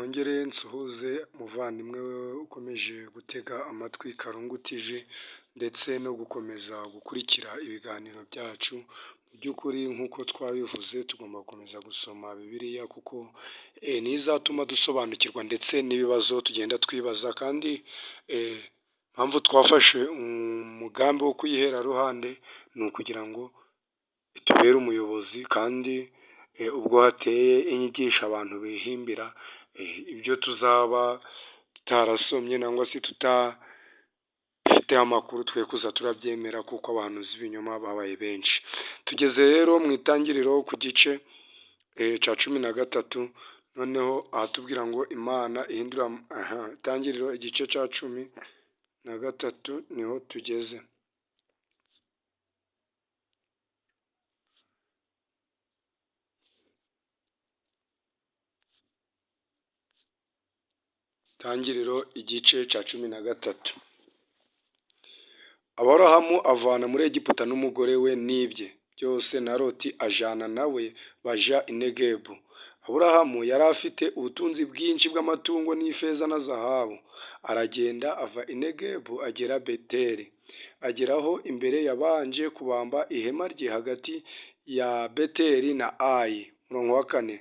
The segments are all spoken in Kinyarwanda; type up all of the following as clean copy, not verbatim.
nongere nsuhuze umuvandimwe we ukomeje gutega amatwi Karungu TV ndetse no gukomeza gukurikira ibiganiro byacu. Mu by'ukuri nk'uko twabivuze tugomba gukomeza gusoma Bibiliya kuko nizatuma dusobanukirwa ndetse n'ibibazo tugenda twibaza, kandi impamvu twafashe umugambi wo kuyihera ruhande ni ukugira ngo itubere umuyobozi, kandi ubwo hateye inyigisho abantu bihimbira ibyo tuzaba tutarasomye cyangwa se tutafite amakuru, twe kuza turabyemera kuko abahanuzi b'ibinyoma babaye benshi. Tugeze rero mu itangiriro ku gice cya 13, noneho ahatubwira ngo Imana ihindura itangiriro igice cya 13 niho tugeze. Itangiriro igice cya 13. Aburahamu avana muri Egiputa n'umugore we n'ibye byose, na Loti ajana nawe baja i Negebu. Aburahamu yari afite ubutunzi bwinshi bw'amatungo n'ifeza na zahabu. Aragenda ava i Negebu agera Beteli. Ageraho imbere yabanje kubamba ihema rye hagati ya Beteli na Ayi. Murongo wa 4.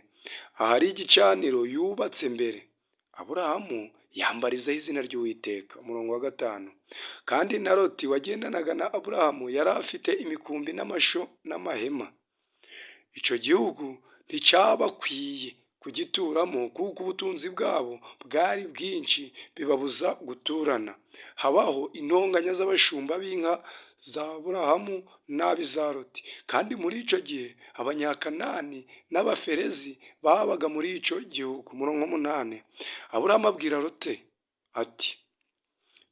Ahari igicaniro yubatse mbere, Aburahamu yambarizaho izina ry'Uwiteka. Umurongo wa 5. Kandi na Loti wagendanaga na Aburahamu yari afite imikumbi n'amasho n'amahema. Icyo gihugu nticyabakwiye kugituramo kuko ubutunzi bwabo bwari bwinshi bibabuza guturana. Habaho intonganya z'abashumba b'inka za Aburahamu n'ab'iza Loti. Kandi muri icyo gihe Abanyakanani n'Abaferezi babaga muri icyo gihugu. Umurongo wa 8. Aburahamu abwira Loti ati: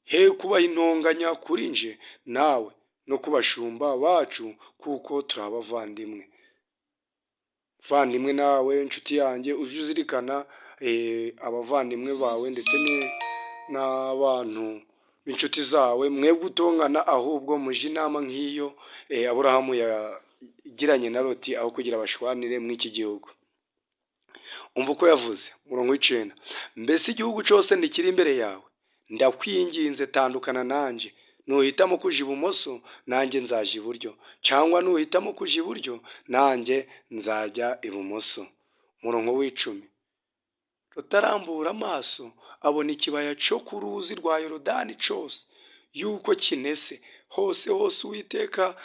he kubaho intonganya kuri nje nawe no ku bashumba bacu, kuko turi abavandimwe. Vandimwe nawe inshuti yanjye, ujye uzirikana abavandimwe bawe ndetse n'abantu b'inshuti zawe, mwe gutongana, ahubwo muje inama nk'iyo Aburahamu yagiranye na Loti, aho kugira bashwanire muri iki gihugu. Umva uko yavuze. Umurongo wa 9. Mbese igihugu cyose ntikiri imbere yawe? Ndakwinginze tandukana nanjye. Nuhitamo kuja ibumoso, nanjye nzaja iburyo, cyangwa nuhitamo kuja iburyo, nanjye nzajya ibumoso. Umurongo wa 10. Rutarambura amaso abona ikibaya cyo ku ruzi rwa Yorodani cyose yuko kinese, hose Uwiteka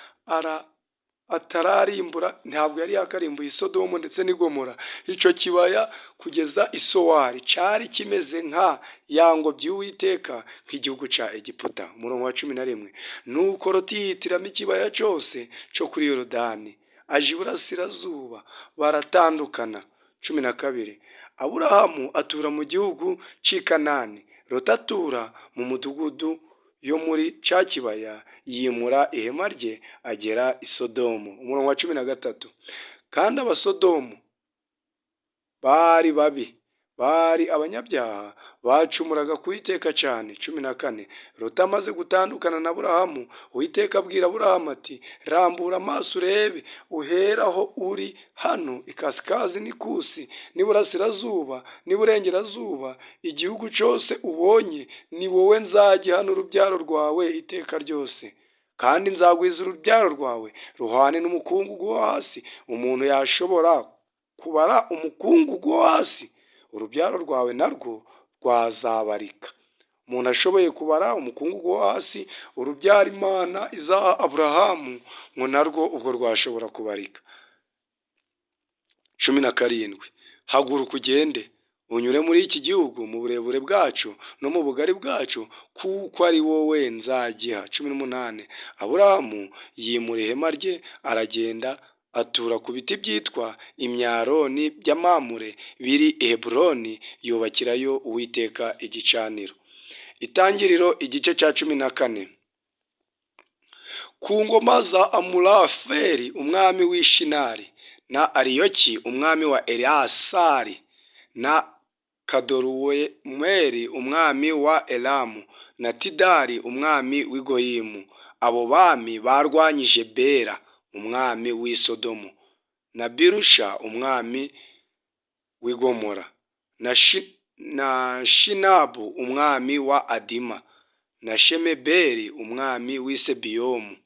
atararimbura. Ntabwo yari yakarimbuye Sodomu ndetse n'i Gomora. Icyo kibaya kugeza i Sowari cyari kimeze nka ya ngobyi y'Uwiteka, nk'igihugu cya Egiputa. Umurongo wa 11. Nuko Loti yihitiramo ikibaya cyose cyo kuri Yorodani, aje iburasirazuba, baratandukana. 12. Aburahamu atura mu gihugu cy'i Kanani, Loti atura mu mudugudu yo muri cya kibaya, yimura ihema rye agera i Sodomu. Umurongo wa 13. Kandi Abasodomu bari babi, bari abanyabyaha, bacumuraga ku Uwiteka cyane. 14. Loti amaze gutandukana na Aburahamu, Uwiteka abwira Aburahamu ati: rambura amaso urebe, uheraho uri hano ikasikazi n'ikusi n'iburasirazuba n'iburengerazuba, igihugu cyose ubonye ni wowe nzagihana urubyaro rwawe iteka ryose, kandi nzagwiza urubyaro rwawe ruhwane n'umukungugu wo hasi. Umuntu yashobora kubara umukungugu wo hasi? Urubyaro rwawe narwo rwazabarika. Umuntu ashoboye kubara umukungugu wo hasi, urubyaro Imana izaha Aburahamu, ngo narwo ubwo rwashobora kubarika. 17. Haguruka ugende unyure muri iki gihugu mu burebure bwacu no mu bugari bwacu, kuko ari wowe nzagiha. 18. Aburahamu yimura ihema rye aragenda atura ku biti byitwa imyaroni by'Amamure biri i Heburoni, yubakirayo Uwiteka igicaniro. Itangiriro igice cya 14. Ku ngoma za Amurafeli umwami w'Ishinari, na Ariyoki umwami wa Elasari, na Kadoruwemeri umwami wa Elamu, na Tidari umwami w'Igoyimu. Abo bami barwanyije Bera umwami w'i Sodomu, na Birusha umwami w'i Gomora, na Shinabu umwami wa Adima, na Shemeberi umwami w'i Sebiyomu,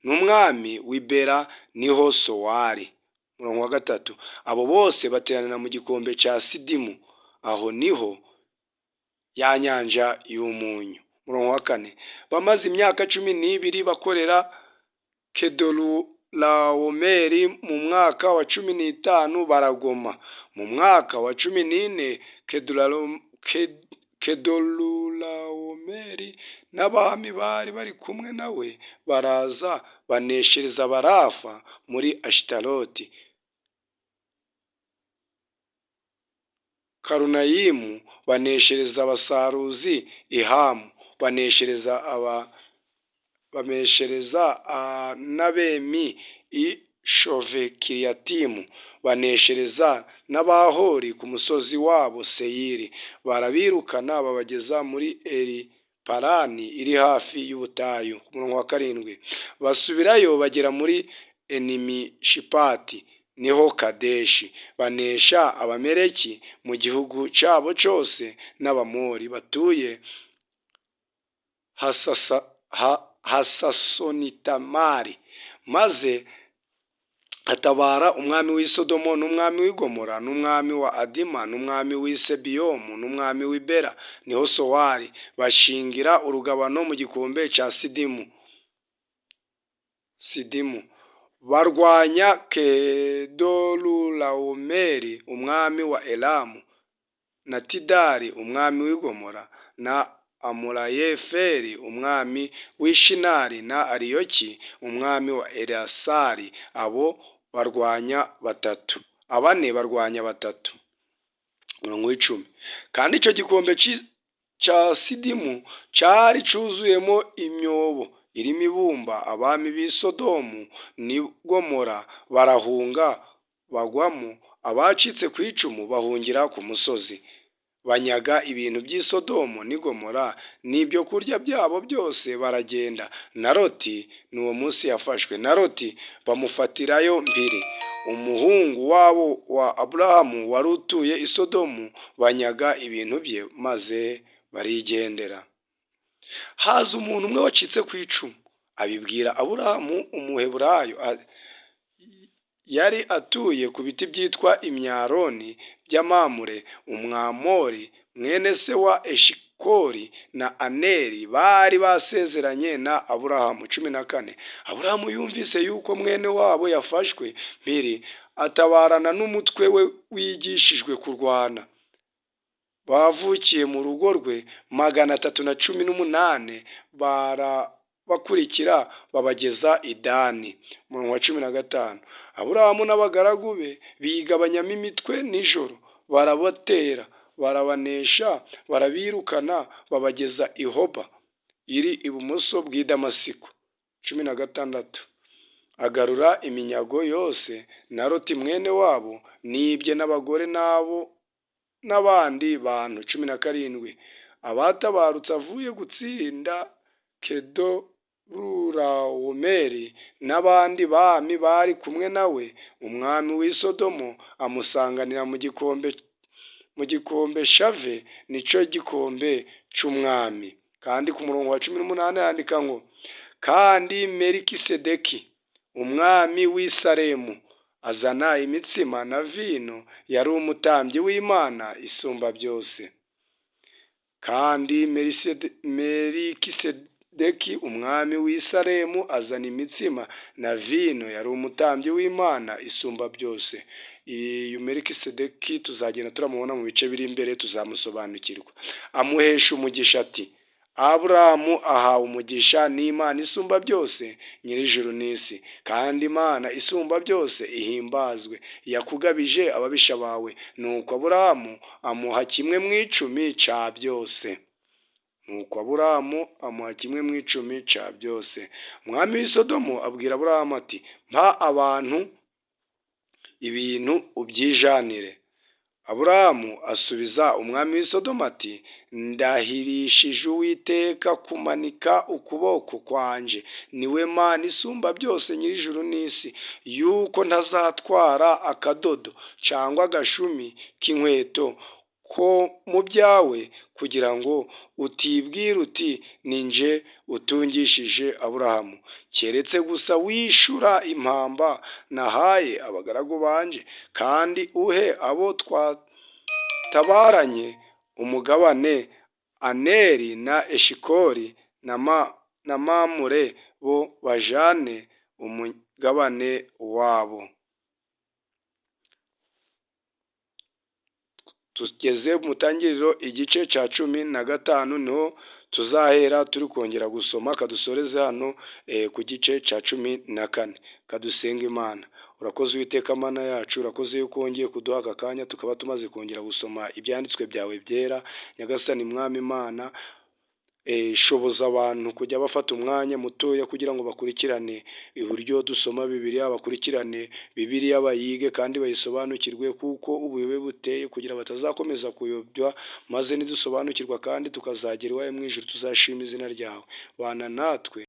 n'umwami w'i Bera niho Sowari. Murongo wa gatatu, abo bose bateranira mu gikombe cya Sidimu, aho niho ya nyanja y'umunyu. Murongo wa kane, bamaze imyaka 12 bakorera Kedorulawomeri, mu mwaka wa 15 baragoma. Mu mwaka wa 14 Kedorulawomeri n'abami bari bari kumwe nawe baraza baneshereza Barafa muri Ashitaroti, Karunayimu baneshereza abasaruzi Ihamu, baneshereza n'Abemi i Shovekiriyatimu, baneshereza n'Abahori ku musozi wabo Seyiri. Barabirukana babageza muri Eri Parani iri hafi y'ubutayu. Ku murongo wa karindwi, basubirayo bagera muri Enimishipati niho Kadeshi, banesha Abameleki mu gihugu cyabo cyose n'Abamori batuye Hasasonitamari. Maze atabara umwami w'i Sodomo n'umwami w'i Gomora n'umwami wa Adima n'umwami w'i Sebiyomu n'umwami w'i Bera niho Sowari, bashingira urugabano mu gikombe cya Sidimu. Barwanya Kedorulawomeri umwami wa Elamu, na Tidari umwami w'i Gomora, na Amurayeferi umwami w'i Shinari, na Ariyoki umwami wa Elasari. Abo barwanya batatu, abane barwanya batatu. Murongo w'icumi, kandi icyo gikombe cya Sidimu cyari cyuzuyemo imyobo irimo ibumba. Abami b'i Sodomu n'i Gomora barahunga bagwamo, abacitse ku icumu bahungira ku musozi, banyaga ibintu by'i Sodomu n'i Gomora n'ibyo kurya byabo byose, baragenda. Na Loti n'uwo munsi yafashwe. Na Loti bamufatirayo mpiri, umuhungu wabo wa Aburahamu wari utuye i Sodomu, banyaga ibintu bye maze barigendera. Haza umuntu umwe wacitse ku icumu, abibwira Aburahamu Umuheburayo, yari atuye ku biti byitwa Imyaroni by'Amamure, Umwamori, mwene se wa Eshikori na Aneri, bari basezeranye na Aburahamu. 14, Aburahamu yumvise yuko mwene wabo yafashwe mpiri, atabarana n'umutwe we wigishijwe kurwana. Bavukiye mu rugo rwe 318, barabakurikira babageza i Dani. Murongo wa 15, Aburahamu n'abagaragu be bigabanyamo imitwe nijoro, barabatera barabanesha, barabirukana babageza i Hoba iri ibumoso bw'i Damasiko. 16, agarura iminyago yose na Loti mwene wabo n'ibye n'abagore nabo n'abandi bantu. 17, abatabarutse avuye gutsinda Kedorulawomeri n'abandi bami bari kumwe nawe, umwami w'i Sodomu amusanganira mu gikombe Shave, nicyo gikombe cy'umwami. Kandi ku murongo wa 18 yandika ngo, kandi Melikisedeki umwami w'i Salemu azana imitsima na vino, yari umutambyi w'Imana isumba byose. Kandi Melikisedeki umwami w'i Salemu azana imitsima na vino, yari umutambyi w'Imana isumba byose. Iyo Melikisedeki tuzagenda turamubona mu bice biri imbere, tuzamusobanukirwa. Amuhesha umugisha ati, Aburahamu ahawe umugisha n'Imana isumba byose, nyir'ijuru n'isi. Kandi Imana isumba byose ihimbazwe, yakugabije ababisha bawe. Nuko Aburahamu amuha 1/10 cya byose. Umwami w'i Sodomu abwira Aburahamu ati, mpa abantu ibintu ubyijanire. Aburahamu asubiza umwami w'i Sodomu ati, ndahirishije Uwiteka kumanika ukuboko kwanje, niwe Mana isumba byose nyir'ijuru n'isi, yuko ntazatwara akadodo cyangwa agashumi k'inkweto ko mu byawe kugira ngo utibwira uti ni nje utungishije Aburahamu, keretse gusa wishura impamba nahaye abagaragu banje, kandi uhe abo twatabaranye umugabane Aneri na Eshikoli na Mamure bo bajane umugabane wabo. Tugeze mu tangiriro igice cya 15 niho tuzahera turi kongera gusoma, kadusoreze hano ku gice cya 14. Kadusenga Imana. Urakoze Uwiteka Mana yacu, urakoze yuko wongeye kuduha aka kanya tukaba tumaze kongera gusoma ibyanditswe byawe byera. Nyagasani Mwami Imana, shoboza abantu kujya bafata umwanya mutoya kugira ngo bakurikirane uburyo dusoma Bibiliya, bakurikirane Bibiliya bayige kandi bayisobanukirwe, kuko ubuyobe buteye kugira batazakomeza kuyobywa, maze nidusobanukirwa kandi tukazagera iwawe mu ijuru tuzashima izina ryawe. Bana natwe.